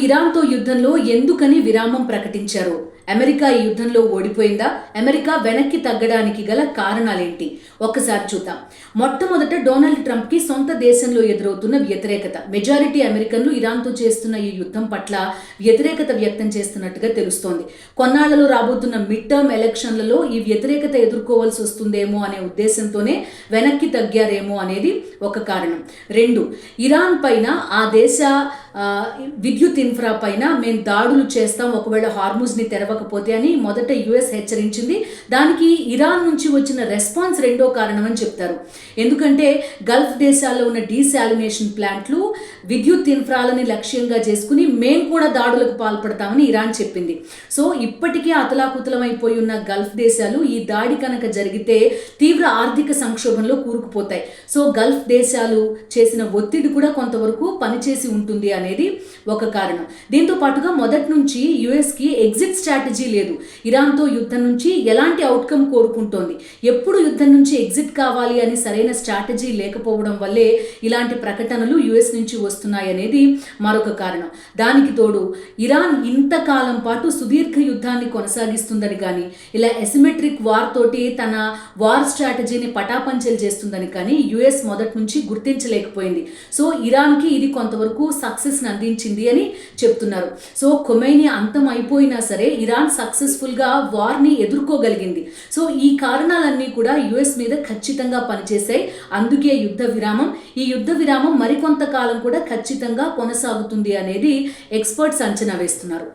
ఇరాన్తో యుద్ధంలో ఎందుకని విరామం ప్రకటించారు? అమెరికా ఈ యుద్ధంలో ఓడిపోయిందా? అమెరికా వెనక్కి తగ్గడానికి గల కారణాలేంటి? ఒక్కసారి చూద్దాం. మొట్టమొదట డొనాల్డ్ ట్రంప్కి సొంత దేశంలో ఎదురవుతున్న వ్యతిరేకత. మెజారిటీ అమెరికన్లు ఇరాన్తో చేస్తున్న ఈ యుద్ధం పట్ల వ్యతిరేకత వ్యక్తం చేస్తున్నట్టుగా తెలుస్తోంది. కొన్నాళ్లలో రాబోతున్న మిడ్ టర్మ్ ఎలక్షన్లలో ఈ వ్యతిరేకత ఎదుర్కోవాల్సి వస్తుందేమో అనే ఉద్దేశంతోనే వెనక్కి తగ్గారేమో అనేది ఒక కారణం. 2, ఇరాన్ పైన ఆ దేశ విద్యుత్ ఇన్ఫ్రా పైన మేము దాడులు చేస్తాం ఒకవేళ హార్ముజ్ని తెరవకపోతే అని మొదట యుఎస్ హెచ్చరించింది. దానికి ఇరాన్ నుంచి వచ్చిన రెస్పాన్స్ రెండో కారణం అని చెప్తారు. ఎందుకంటే గల్ఫ్ దేశాల్లో ఉన్న డీశాలినేషన్ ప్లాంట్లు విద్యుత్ ఇన్ఫ్రాలని లక్ష్యంగా చేసుకుని మేము కూడా దాడులకు పాల్పడతామని ఇరాన్ చెప్పింది. సో ఇప్పటికే అతలాకుతలమైపోయి ఉన్న గల్ఫ్ దేశాలు ఈ దాడి కనుక జరిగితే తీవ్ర ఆర్థిక సంక్షోభంలో కూరుకుపోతాయి. సో గల్ఫ్ దేశాలు చేసిన ఒత్తిడి కూడా కొంతవరకు పనిచేసి ఉంటుంది అనేది ఒక కారణం. దీంతో పాటుగా మొదటి నుంచి యుఎస్కి ఎగ్జిట్ స్ట్రాటజీ లేదు. ఇరాన్తో యుద్ధం నుంచి ఎలాంటి అవుట్కమ్ కోరుకుంటోంది, ఎప్పుడు యుద్ధం నుంచి ఎగ్జిట్ కావాలి అని సరైన స్ట్రాటజీ లేకపోవడం వల్లే ఇలాంటి ప్రకటనలు యుఎస్ నుంచి వస్తున్నాయి అనేది మరొక కారణం. దానికి తోడు ఇరాన్ ఇంతకాలం పాటు సుదీర్ఘ యుద్ధాన్ని కొనసాగిస్తుందని కానీ ఇలా ఎసిమెట్రిక్ వార్ తోటి తన వార్ స్ట్రాటజీని పటాపంచలు చేస్తుందని కానీ యుఎస్ మొదటి నుంచి గుర్తించలేకపోయింది. సో ఇరాన్కి ఇది కొంతవరకు సక్సెస్ని అందించింది అని చెప్తున్నారు. సో ఖొమైనీ అంతం అయిపోయినా సరే ఇరాన్ సక్సెస్ఫుల్గా వార్ని ఎదుర్కోగలిగింది. సో ఈ కారణాలన్నీ కూడా యుఎస్ మీద ఖచ్చితంగా పనిచేశాయి. అందుకే ఈ యుద్ధ విరామం మరికొంతకాలం కూడా ఖచ్చితంగా కొనసాగుతుంది అనేది ఎక్స్పర్ట్స్ అంచనా వేస్తున్నారు.